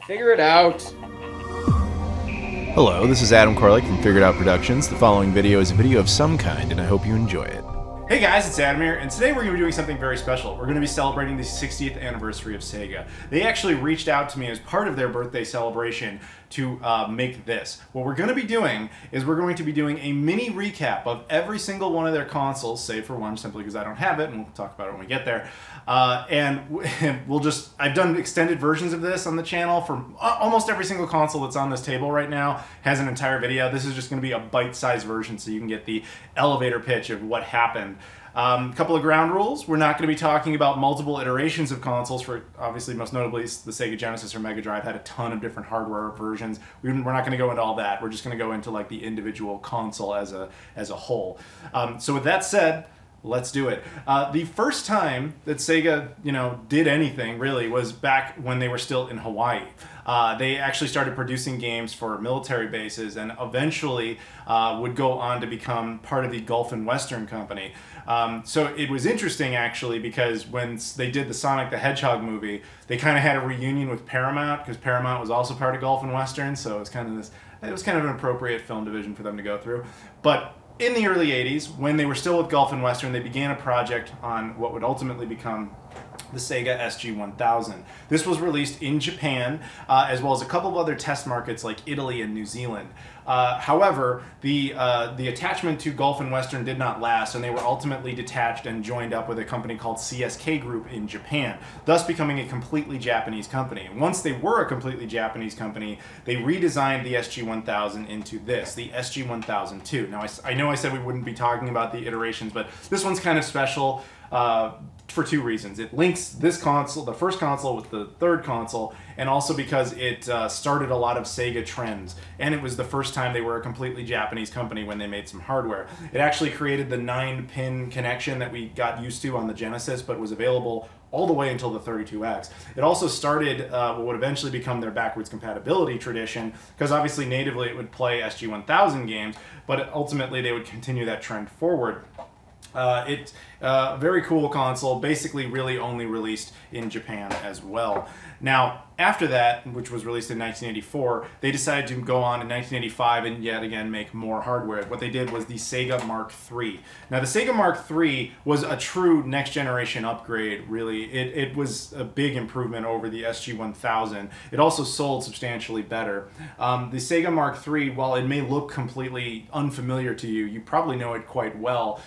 Figure it out. Hello, this is Adam Koralik from Figured Out Productions. The following video is a video of some kind, and I hope you enjoy it. Hey guys, it's Adam here, and today we're going to be doing something very special. We're going to be celebrating the 60th anniversary of Sega. They actually reached out to me as part of their birthday celebration to make this. What we're going to be doing is we're going to be doing a mini recap of every single one of their consoles, save for one, simply because I don't have it, and we'll talk about it when we get there. I've done extended versions of this on the channel for almost every single console that's on this table right now has an entire video. This is just going to be a bite-sized version so you can get the elevator pitch of what happened. A couple of ground rules. We're not going to be talking about multiple iterations of consoles. For obviously, most notably, the Sega Genesis or MegaDrive had a ton of different hardware versions. We're not going to go into all that. We're just going to go into like the individual console as a whole. So with that said, let's do it. The first time that Sega, did anything really was back when they were still in Hawaii. They actually started producing games for military bases and eventually would go on to become part of the Gulf and Western Company. So it was interesting actually because when they did the Sonic the Hedgehog movie, they kind of had a reunion with Paramount because Paramount was also part of Gulf and Western. So it was kind of an appropriate film division for them to go through. But in the early 80s, when they were still with Gulf and Western, they began a project on what would ultimately become the Sega Sg-1000. This was released in Japan, as well as a couple of other test markets like Italy and New Zealand. However, the attachment to Gulf and Western did not last, and they were ultimately detached and joined up with a company called CSK Group in Japan, thus becoming a completely Japanese company. And once they were a completely Japanese company, they redesigned the Sg-1000 into this, the Sg-1002. Now, I know I said we wouldn't be talking about the iterations, but this one's kind of special for two reasons. It links this console, the first console, with the third console, and also because it started a lot of Sega trends. And it was the first time they were a completely Japanese company when they made some hardware. It actually created the 9-pin connection that we got used to on the Genesis, but was available all the way until the 32X. It also started what would eventually become their backwards compatibility tradition, because obviously natively it would play Sg-1000 games, but ultimately they would continue that trend forward. It's a very cool console, basically really only released in Japan as well. Now, after that, which was released in 1984, they decided to go on in 1985 and yet again make more hardware. What they did was the Sega Mark III. Now, the Sega Mark III was a true next-generation upgrade, really. It was a big improvement over the Sg-1000. It also sold substantially better. The Sega Mark III, while it may look completely unfamiliar to you, you probably know it quite well,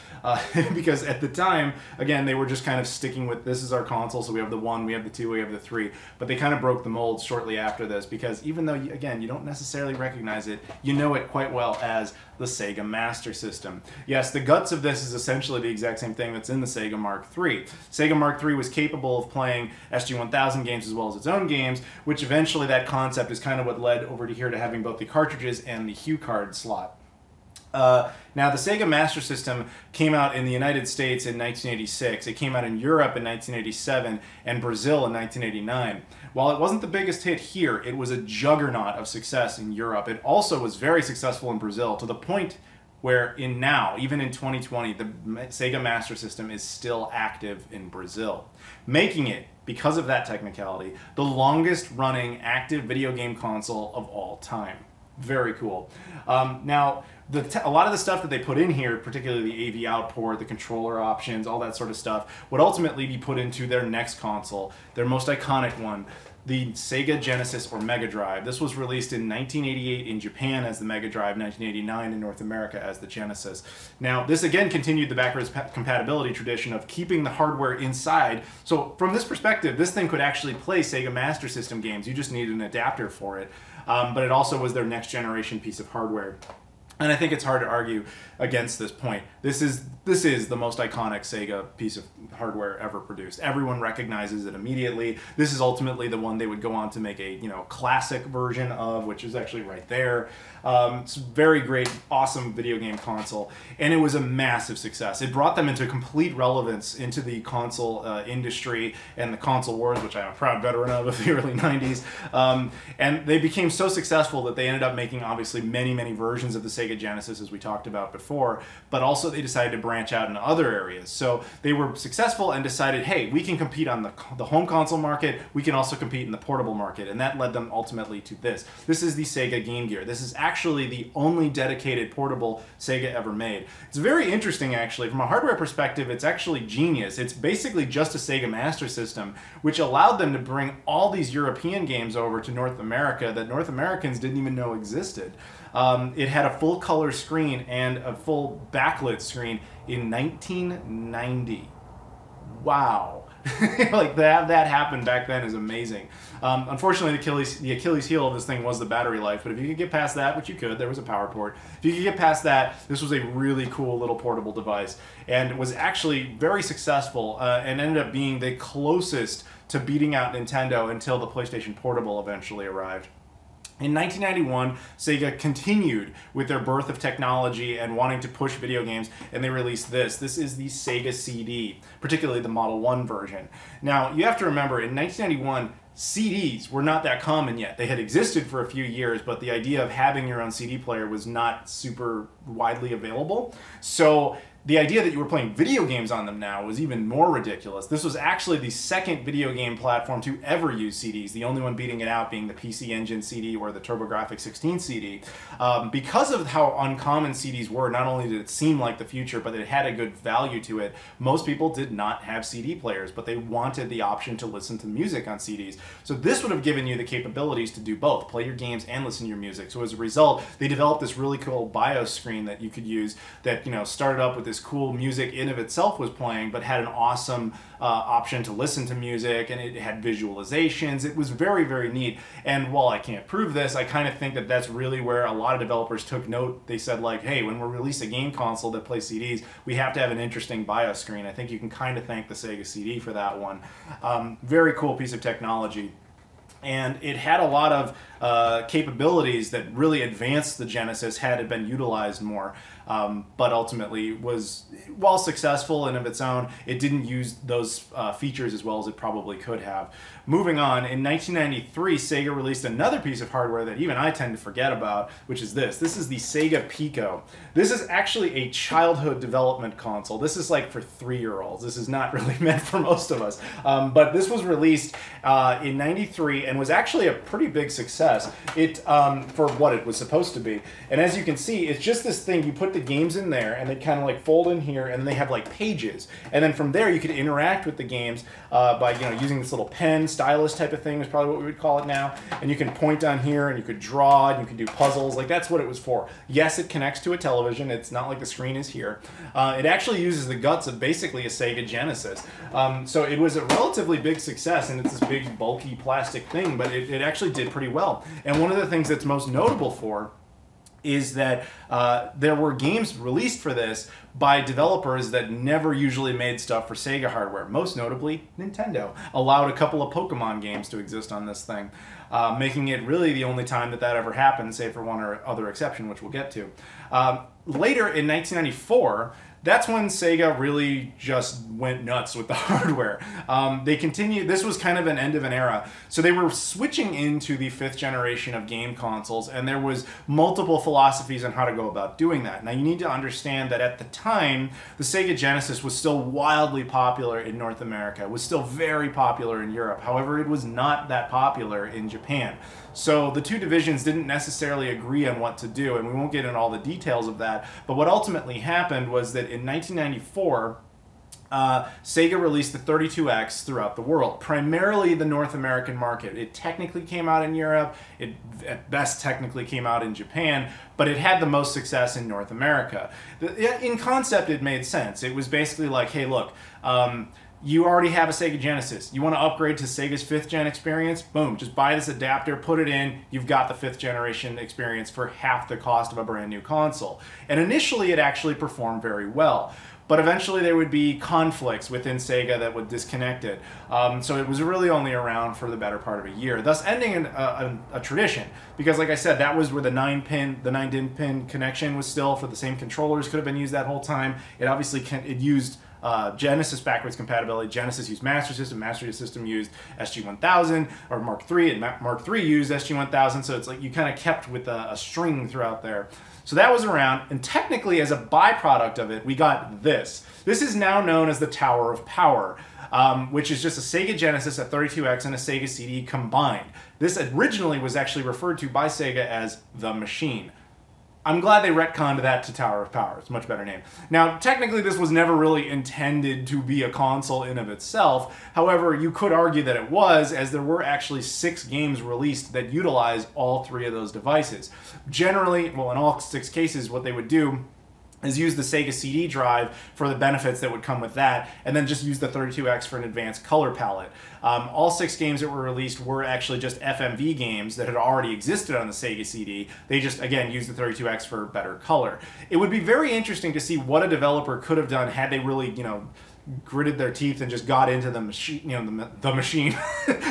because at the time, again, they were just kind of sticking with, this is our console, so we have the 1, we have the 2, we have the 3, but they kind of broke the mold shortly after this because even though, again, you don't necessarily recognize it, you know it quite well as the Sega Master System. Yes, the guts of this is essentially the exact same thing that's in the Sega Mark III. Sega Mark III was capable of playing Sg-1000 games as well as its own games, which eventually that concept is kind of what led over to here to having both the cartridges and the Hue card slot. Now, the Sega Master System came out in the United States in 1986. It came out in Europe in 1987 and Brazil in 1989. While it wasn't the biggest hit here, it was a juggernaut of success in Europe. It also was very successful in Brazil, to the point where even in 2020, the Sega Master System is still active in Brazil, making it, because of that technicality, the longest running active video game console of all time. Very cool. Now, a lot of the stuff that they put in here, particularly the AV out port, the controller options, all that sort of stuff, would ultimately be put into their next console, their most iconic one, the Sega Genesis or MegaDrive. This was released in 1988 in Japan as the MegaDrive, 1989 in North America as the Genesis. Now, this again continued the backwards compatibility tradition of keeping the hardware inside. So from this perspective, this thing could actually play Sega Master System games. You just needed an adapter for it. But it also was their next generation piece of hardware. And I think it's hard to argue against this point. This is the most iconic Sega piece of hardware ever produced. Everyone recognizes it immediately. This is ultimately the one they would go on to make a classic version of, which is actually right there. It's a very great, awesome video game console, and it was a massive success. It brought them into complete relevance into the console industry and the console wars, which I'm a proud veteran of the early 90s. And they became so successful that they ended up making, obviously, many versions of the Sega Sega Genesis, as we talked about before, but also they decided to branch out into other areas. So they were successful and decided, hey, we can compete on the home console market, we can also compete in the portable market, and that led them ultimately to this. This is the Sega Game Gear. This is actually the only dedicated portable Sega ever made. It's very interesting, actually. From a hardware perspective, it's actually genius. It's basically just a Sega Master System, which allowed them to bring all these European games over to North America that North Americans didn't even know existed. It had a full color screen and a full backlit screen in 1990. Wow. Like that happened back then is amazing. Unfortunately, the Achilles heel of this thing was the battery life, but if you could get past that, which you could, there was a power port. If you could get past that, this was a really cool little portable device, and was actually very successful and ended up being the closest to beating out Nintendo until the PlayStation Portable eventually arrived. In 1991, Sega continued with their birth of technology and wanting to push video games, and they released this. This is the Sega CD, particularly the Model 1 version. Now, you have to remember, in 1991, CDs were not that common yet. They had existed for a few years, but the idea of having your own CD player was not super widely available. So the idea that you were playing video games on them now was even more ridiculous. This was actually the second video game platform to ever use CDs, the only one beating it out being the PC Engine CD or the TurboGrafx 16 CD. Because of how uncommon CDs were, not only did it seem like the future, but it had a good value to it, most people did not have CD players, but they wanted the option to listen to music on CDs. So this would have given you the capabilities to do both, play your games and listen to your music. So as a result, they developed this really cool BIOS screen that you could use that, started up with this cool music in of itself was playing, but had an awesome option to listen to music, and it had visualizations. It was very, very neat. And while I can't prove this, I kind of think that that's really where a lot of developers took note. They said, like, hey, when we release a game console that plays CDs, we have to have an interesting BIOS screen. I think you can kind of thank the Sega CD for that one. Very cool piece of technology. And it had a lot of capabilities that really advanced the Genesis had it been utilized more. But ultimately was, while successful in of its own, it didn't use those features as well as it probably could have. Moving on, in 1993, Sega released another piece of hardware that even I tend to forget about, which is this. This is the Sega Pico. This is actually a childhood development console. This is like for 3-year-olds. This is not really meant for most of us. But this was released in 93 and was actually a pretty big success for what it was supposed to be. And as you can see, it's just this thing. You put the games in there, and they kind of like fold in here, and they have like pages. And then from there, you could interact with the games by using this little pen, stylus type of thing is probably what we would call it now. And you can point on here, and you could draw, and you could do puzzles. Like, that's what it was for. Yes, it connects to a television. It's not like the screen is here. It actually uses the guts of basically a Sega Genesis. So it was a relatively big success, and it's this big, bulky plastic thing, but it actually did pretty well. And one of the things that's most notable for is that there were games released for this by developers that never usually made stuff for Sega hardware. Most notably, Nintendo allowed a couple of Pokemon games to exist on this thing, making it really the only time that ever happened, save for one or other exception, which we'll get to. Later in 1994, that's when Sega really just went nuts with the hardware. They continued, this was kind of an end of an era. So they were switching into the 5th generation of game consoles, and there was multiple philosophies on how to go about doing that. Now you need to understand that at the time, the Sega Genesis was still wildly popular in North America. It was still very popular in Europe. However, it was not that popular in Japan. So the two divisions didn't necessarily agree on what to do, and we won't get into all the details of that. But what ultimately happened was that in 1994, Sega released the 32X throughout the world, primarily the North American market. It technically came out in Europe, it at best technically came out in Japan, but it had the most success in North America. In concept, it made sense. It was basically like, hey, look, you already have a Sega Genesis. You want to upgrade to Sega's 5th gen experience? Boom, just buy this adapter, put it in, you've got the 5th generation experience for half the cost of a brand new console. And initially it actually performed very well. But eventually there would be conflicts within Sega that would disconnect it. So it was really only around for the better part of a year, thus ending a tradition. Because like I said, that was where the 9-DIN pin connection was still for the same controllers, could have been used that whole time. It obviously used Genesis backwards compatibility. Genesis used Master System. Master System used Sg-1000, or Mark III, and Mark III used Sg-1000. So it's like you kind of kept with a string throughout there. So that was around, and technically as a byproduct of it, we got this. This is now known as the Tower of Power, which is just a Sega Genesis, a 32X, and a Sega CD combined. This originally was actually referred to by Sega as the Machine. I'm glad they retconned that to Tower of Power. It's a much better name. Now, technically, this was never really intended to be a console in of itself. However, you could argue that it was, as there were actually 6 games released that utilize all 3 of those devices. Generally, well, in all 6 cases, what they would do is use the Sega CD drive for the benefits that would come with that, and then just use the 32X for an advanced color palette. All 6 games that were released were actually just FMV games that had already existed on the Sega CD. They just, again, used the 32X for better color. It would be very interesting to see what a developer could have done had they really, you know, gritted their teeth and just got into the machine, you know, the machine.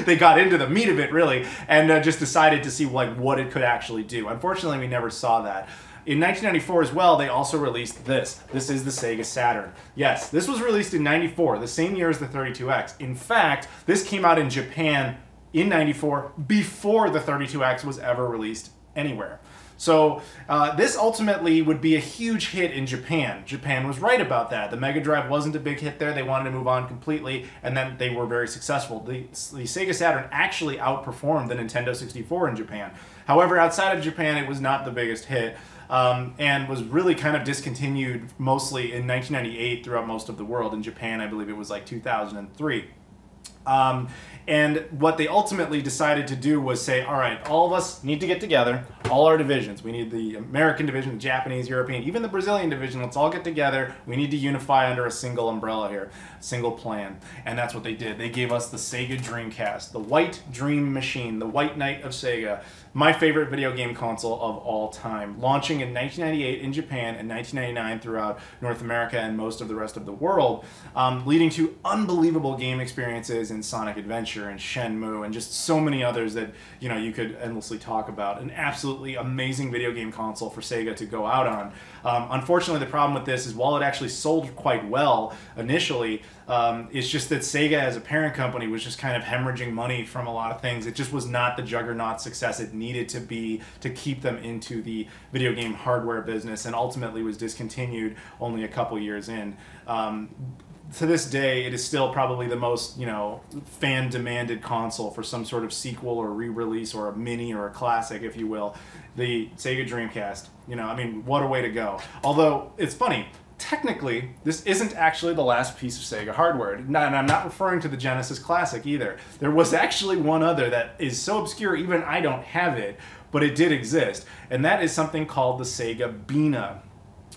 They got into the meat of it, really, and just decided to see like what it could actually do. Unfortunately, we never saw that. In 1994 as well, they also released this. This is the Sega Saturn. Yes, this was released in 94, the same year as the 32X. In fact, this came out in Japan in 94 before the 32X was ever released anywhere. So this ultimately would be a huge hit in Japan. Japan was right about that. The MegaDrive wasn't a big hit there. They wanted to move on completely, and then they were very successful. The Sega Saturn actually outperformed the Nintendo 64 in Japan. However, outside of Japan, it was not the biggest hit. And was really kind of discontinued mostly in 1998 throughout most of the world. In Japan, I believe it was like 2003. And what they ultimately decided to do was say, all right, all of us need to get together, all our divisions. We need the American division, the Japanese, European, even the Brazilian division. Let's all get together. We need to unify under a single umbrella here, single plan. And that's what they did. They gave us the Sega Dreamcast, the white dream machine, the white knight of Sega, my favorite video game console of all time, launching in 1998 in Japan and 1999 throughout North America and most of the rest of the world, leading to unbelievable game experiences in Sonic Adventure and Shenmue and just so many others that, you know, you could endlessly talk about. An absolutely amazing video game console for Sega to go out on. Unfortunately, the problem with this is while it actually sold quite well initially, it's just that Sega as a parent company was just kind of hemorrhaging money from a lot of things. It just was not the juggernaut success it needed to be to keep them into the video game hardware business, and ultimately was discontinued only a couple years in. To this day, it is still probably the most, you know, fan-demanded console for some sort of sequel or re-release or a mini or a classic, if you will. The Sega Dreamcast. You know, I mean, what a way to go. Although, it's funny, technically, this isn't actually the last piece of Sega hardware. And I'm not referring to the Genesis Classic either. There was actually one other that is so obscure, even I don't have it, but it did exist. And that is something called the Sega Beena.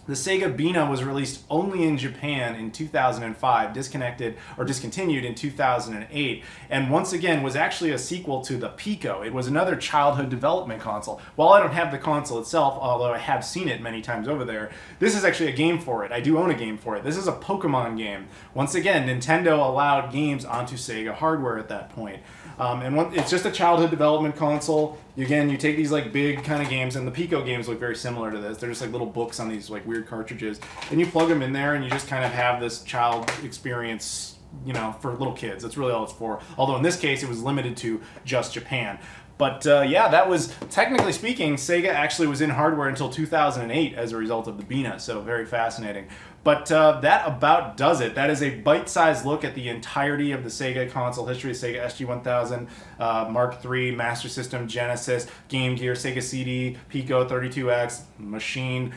The Sega Beena was released only in Japan in 2005, discontinued in 2008, and once again was actually a sequel to the Pico. It was another childhood development console. While I don't have the console itself, although I have seen it many times over there, this is actually a game for it. I do own a game for it. This is a Pokemon game. Once again, Nintendo allowed games onto Sega hardware at that point. It's just a childhood development console. Again, you take these like big kind of games, and the Pico games look very similar to this. They're just like little books on these like weird cartridges, and you plug them in there, and you just kind of have this child experience, you know, for little kids. That's really all it's for. Although in this case, it was limited to just Japan. But yeah, that was, technically speaking, Sega actually was in hardware until 2008 as a result of the Beena, so very fascinating. But that about does it. That is a bite-sized look at the entirety of the Sega console history, Sega Sg-1000, Mark III, Master System, Genesis, Game Gear, Sega CD, Pico, 32X, Machine,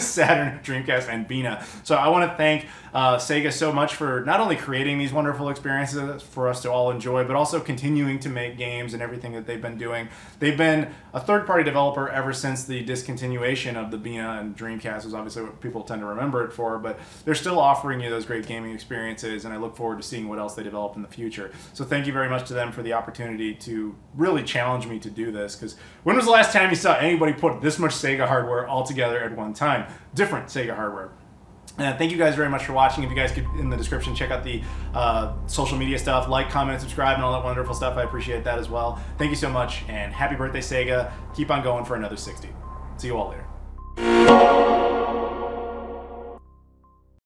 Saturn, Dreamcast, and Beena. So I want to thank Sega so much for not only creating these wonderful experiences for us to all enjoy, but also continuing to make games and everything that they've been doing. They've been a third-party developer ever since the discontinuation of the Beena, and Dreamcast is obviously what people tend to remember it for, but they're still offering you those great gaming experiences, and I look forward to seeing what else they develop in the future. So thank you very much to them for the opportunity to really challenge me to do this, because when was the last time you saw anybody put this much Sega hardware all together at one time? Different Sega hardware. Thank you guys very much for watching. If you guys could, in the description, check out the social media stuff, like, comment, subscribe, and all that wonderful stuff. I appreciate that as well. Thank you so much, and happy birthday, Sega. Keep on going for another 60. See you all later.